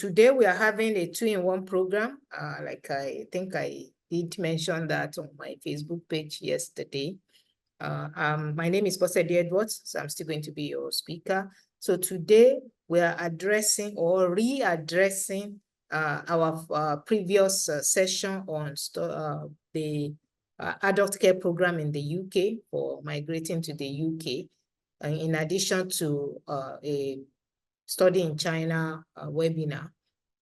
today we are having a 2-in-1 program. Like I think I did mention that on my Facebook page yesterday. My name is Bosedi Edwards, so I'm still going to be your speaker. So today we are addressing or readdressing our previous session on the adult care program in the UK for migrating to the UK, in addition to a study in China webinar.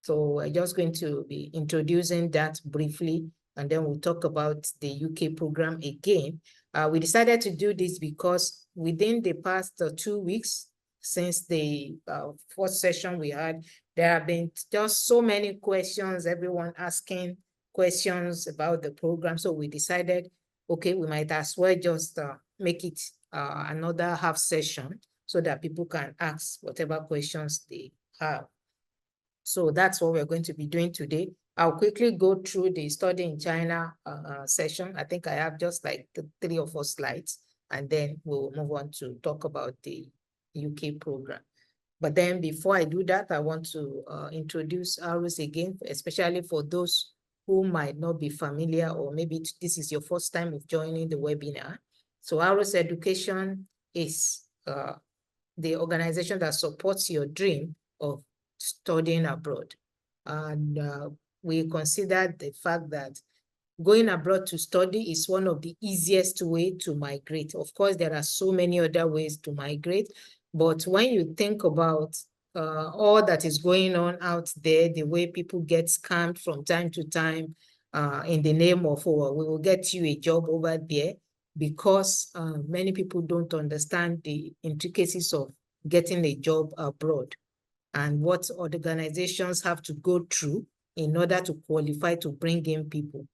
So we're just going to be introducing that briefly, and then we'll talk about the UK program again. We decided to do this because within the past 2 weeks, since the first session we had, there have been just so many questions, everyone asking questions about the program. So we decided, okay, we might as well just make it another half session so that people can ask whatever questions they have. So that's what we're going to be doing today. I'll quickly go through the study in China session. I think I have just like 3 or 4 slides, and then we'll move on to talk about the UK program. But then before I do that, I want to introduce ARUS again, especially for those who might not be familiar, or maybe this is your first time of joining the webinar. So ARUS Education is the organization that supports your dream of studying abroad. And we consider the fact that going abroad to study is one of the easiest way to migrate. Of course, there are so many other ways to migrate, but when you think about all that is going on out there, the way people get scammed from time to time in the name of, oh, we will get you a job over there, because many people don't understand the intricacies of getting a job abroad and what organizations have to go through in order to qualify to bring in people.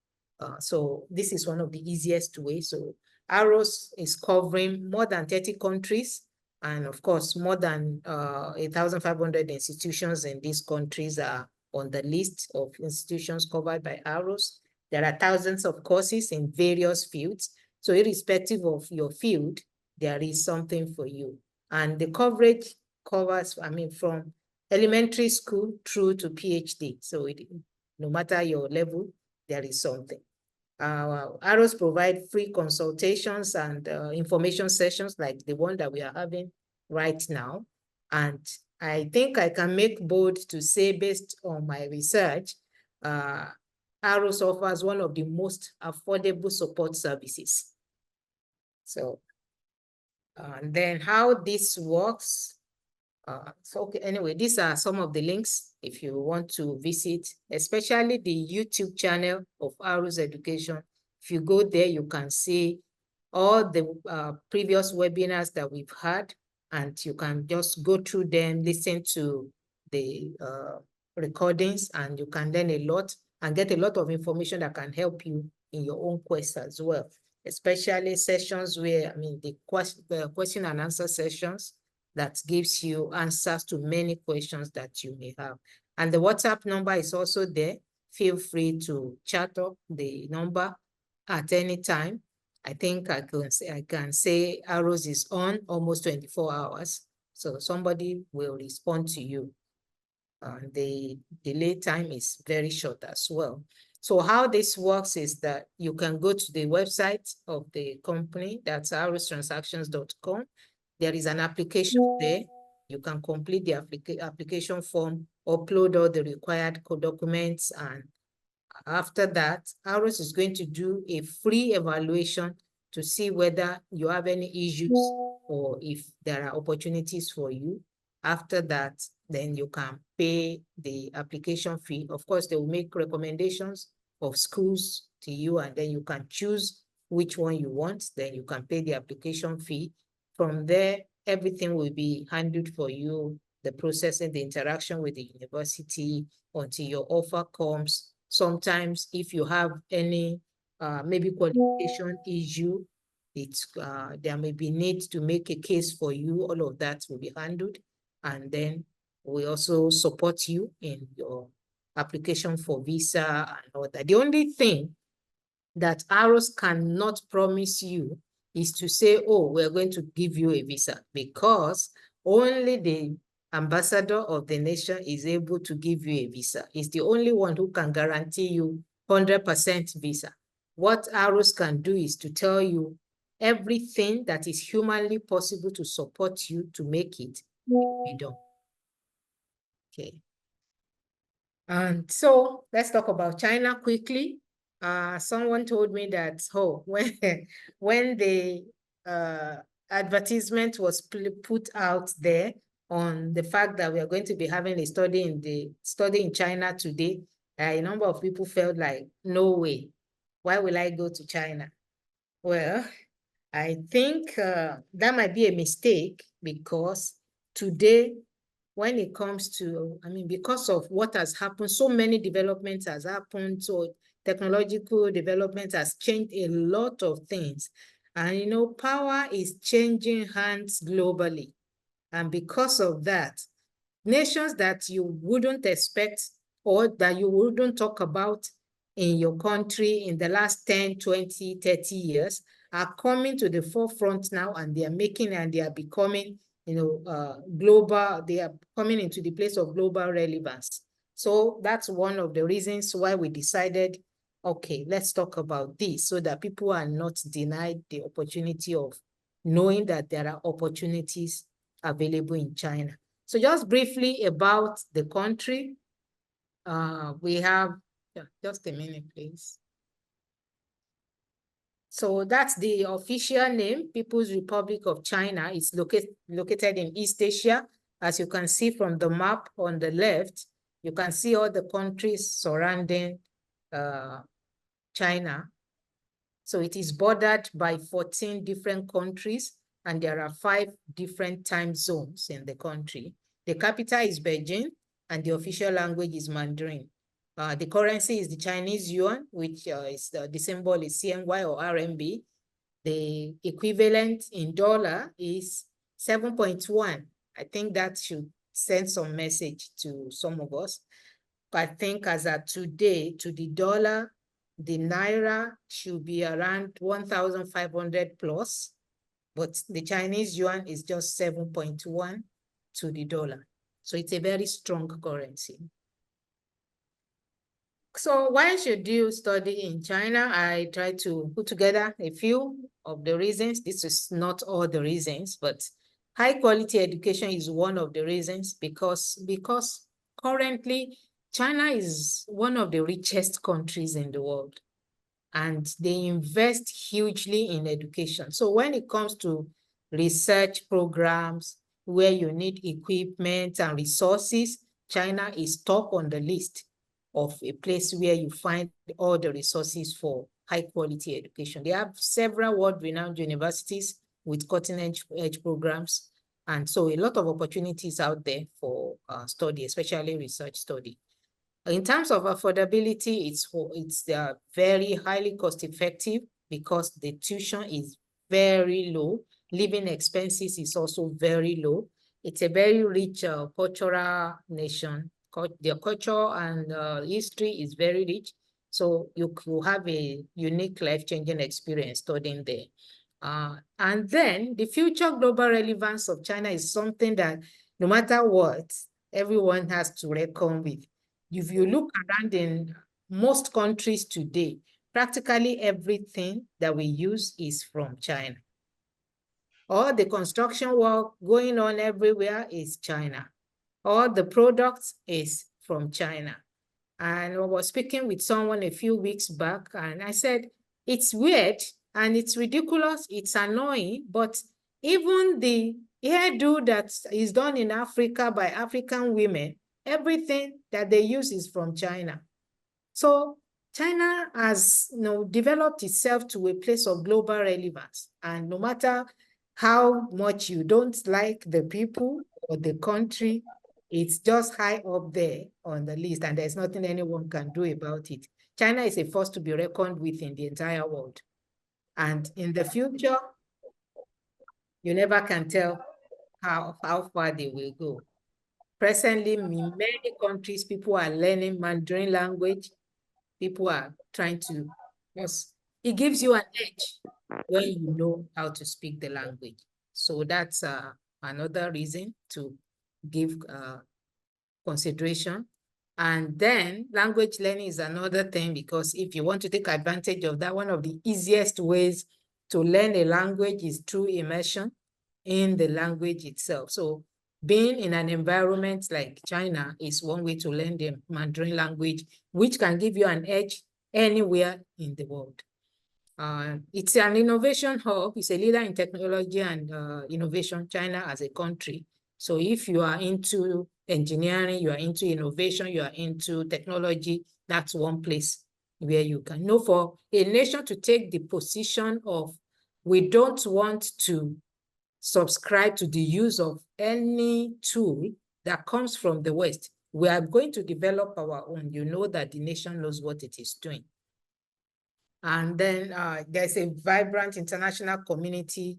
So this is one of the easiest ways. So ARUS is covering more than 30 countries, and of course, more than 1,500 institutions in these countries are on the list of institutions covered by ARUS. There are thousands of courses in various fields. So irrespective of your field, there is something for you. And the coverage covers, I mean, from elementary school through to PhD. So no matter your level, there is something. ARUS provide free consultations and information sessions like the one that we are having right now. And I think I can make bold to say, based on my research, ARUS offers one of the most affordable support services. So, and then how this works. So okay, anyway, these are some of the links if you want to visit, especially the YouTube channel of ARUS Education. If you go there, you can see all the previous webinars that we've had, and you can just go through them, listen to the recordings, and you can learn a lot and get a lot of information that can help you in your own quest as well, especially sessions where, I mean, the question and answer sessions that gives you answers to many questions that you may have. And the WhatsApp number is also there. Feel free to chat up the number at any time. I think I can say ARUS is on almost 24 hours. So somebody will respond to you. The delay time is very short as well. So how this works is that you can go to the website of the company, that's arustransactions.com. There is an application there. You can complete the application form, upload all the required documents, and after that, ARUS is going to do a free evaluation to see whether you have any issues or if there are opportunities for you. After that, then you can pay the application fee. Of course, they will make recommendations of schools to you, and then you can choose which one you want. Then you can pay the application fee. From there, everything will be handled for you, the processing, the interaction with the university until your offer comes. Sometimes if you have any maybe qualification issue, there may be need to make a case for you. All of that will be handled. And then we also support you in your application for visa and all that. The only thing that ARUS cannot promise you is to say, oh, we're going to give you a visa, because only the ambassador of the nation is able to give you a visa. He's the only one who can guarantee you 100% visa. What AROS can do is to tell you everything that is humanly possible to support you to make it, we don't. Okay. And so let's talk about China quickly. Someone told me that, oh, when the advertisement was put out there on the fact that we are going to be having a study in China today, a number of people felt like, no way, why will I go to China? Well, I think that might be a mistake, because today, when it comes to, because of what has happened, so many developments has happened, so technological development has changed a lot of things. And power is changing hands globally. And because of that, nations that you wouldn't expect or that you wouldn't talk about in your country in the last 10, 20, 30 years are coming to the forefront now, and they are becoming, global. They are coming into the place of global relevance. So that's one of the reasons why we decided, okay, let's talk about this so that people are not denied the opportunity of knowing that there are opportunities available in China. So just briefly about the country, we have, just a minute, please. So that's the official name, People's Republic of China. It's located in East Asia. As you can see from the map on the left, you can see all the countries surrounding China. So it is bordered by 14 different countries, and there are 5 different time zones in the country. The capital is Beijing, and the official language is Mandarin. The currency is the Chinese yuan, which is the symbol is CNY or RMB. The equivalent in dollar is 7.1. I think that should send some message to some of us. I think as of today, to the dollar, the Naira should be around 1,500 plus, but the Chinese yuan is just 7.1 to the dollar. So it's a very strong currency. So why should you study in China? I try to put together a few of the reasons. This is not all the reasons, but high quality education is one of the reasons, because currently China is one of the richest countries in the world, and they invest hugely in education. So when it comes to research programs where you need equipment and resources, China is top on the list of a place where you find all the resources for high quality education. They have several world-renowned universities with cutting-edge programs. And so a lot of opportunities out there for study, especially research study. In terms of affordability, it's very highly cost effective because the tuition is very low. Living expenses is also very low. It's a very rich cultural nation. Their culture and history is very rich. So you have a unique life-changing experience studying there. And then the future global relevance of China is something that no matter what, everyone has to reckon with. If you look around in most countries today, practically everything that we use is from China. All the construction work going on everywhere is China. All the products is from China. And I was speaking with someone a few weeks back, and I said, it's weird and it's ridiculous, it's annoying, but even the hairdo that is done in Africa by African women, everything that they use is from China. So China has developed itself to a place of global relevance. And no matter how much you don't like the people or the country, it's just high up there on the list, and there's nothing anyone can do about it. China is a force to be reckoned with in the entire world. And in the future, you never can tell how far they will go. Presently, in many countries, people are learning Mandarin language. People are trying to, yes, it gives you an edge when you know how to speak the language. So that's another reason to give consideration. And then language learning is another thing, because if you want to take advantage of that, one of the easiest ways to learn a language is through immersion in the language itself. So being in an environment like China is one way to learn the Mandarin language, which can give you an edge anywhere in the world. It's an innovation hub. It's a leader in technology and innovation, China as a country. So if you are into engineering, you are into innovation, you are into technology, that's one place where you can know. For a nation to take the position of, we don't want to subscribe to the use of any tool that comes from the West, we are going to develop our own. You know that the nation knows what it is doing. And then there's a vibrant international community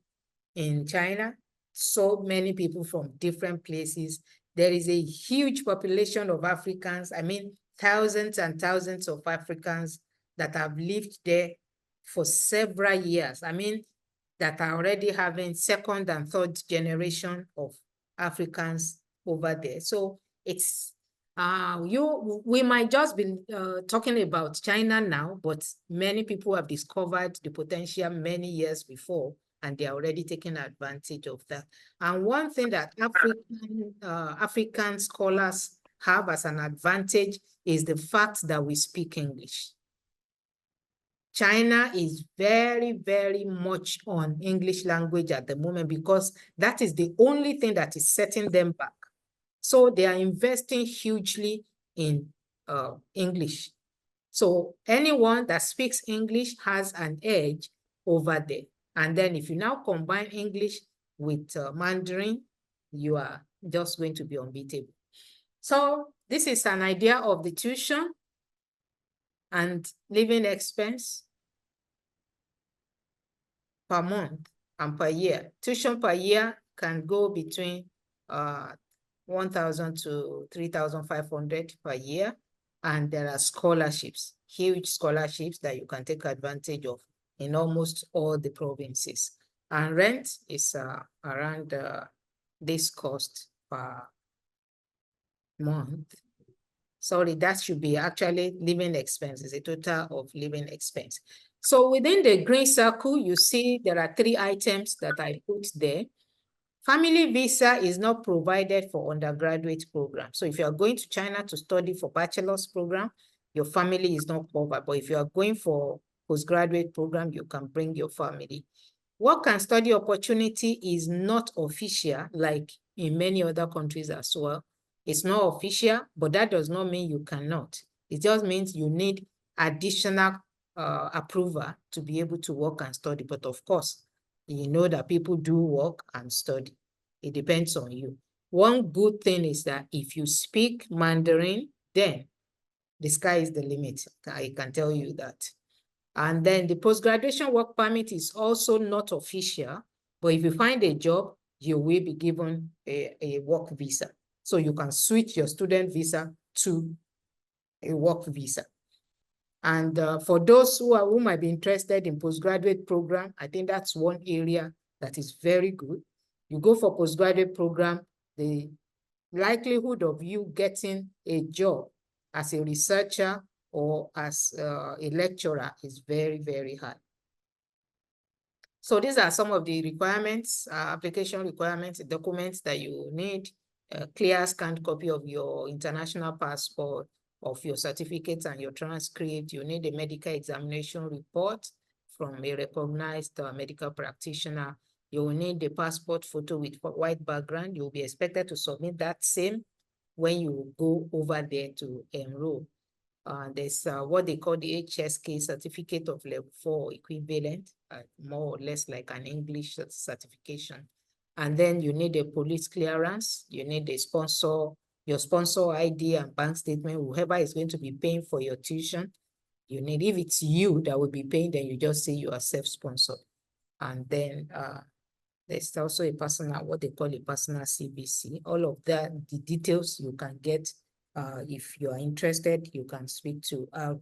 in China. So many people from different places. There is a huge population of Africans. I mean, thousands and thousands of Africans that have lived there for several years. I mean, that are already having second and third generation of Africans over there. So it's we might just be talking about China now, but many people have discovered the potential many years before, and they're already taking advantage of that. And one thing that African scholars have as an advantage is the fact that we speak English. China is very, very much on English language at the moment, because that is the only thing that is setting them back. So they are investing hugely in English. So anyone that speaks English has an edge over there. And then if you now combine English with Mandarin, you are just going to be unbeatable. So this is an idea of the tuition and living expense per month and per year. Tuition per year can go between 1,000 to 3,500 per year. And there are scholarships, huge scholarships that you can take advantage of in almost all the provinces. And rent is around this cost per month. Sorry, that should be actually living expenses, a total of living expense. So within the green circle, you see there are 3 items that I put there. Family visa is not provided for undergraduate program. So if you are going to China to study for bachelor's program, your family is not covered. But if you are going for postgraduate program, you can bring your family. Work and study opportunity is not official, like in many other countries as well. It's not official, but that does not mean you cannot. It just means you need additional approval to be able to work and study. But of course, you know that people do work and study. It depends on you. One good thing is that if you speak Mandarin, then the sky is the limit. I can tell you that. And then the post-graduation work permit is also not official, but if you find a job, you will be given a work visa. So you can switch your student visa to a work visa. And for those who might be interested in postgraduate program, I think that's one area that is very good. You go for postgraduate program, the likelihood of you getting a job as a researcher or as a lecturer is very, very high. So these are some of the requirements, application requirements, documents that you need: a clear scanned copy of your international passport, of your certificates and your transcript. You need a medical examination report from a recognized medical practitioner. You will need the passport photo with white background. You'll be expected to submit that same when you go over there to enroll. There's what they call the HSK certificate of level 4 equivalent, more or less like an English certification. And then you need a police clearance. You need a sponsor, your sponsor ID and bank statement, whoever is going to be paying for your tuition. You need, if it's you that will be paying, then you just say you are self-sponsored. And then there's also a personal, what they call a personal CBC. All of that, the details you can get. If you are interested, you can speak to our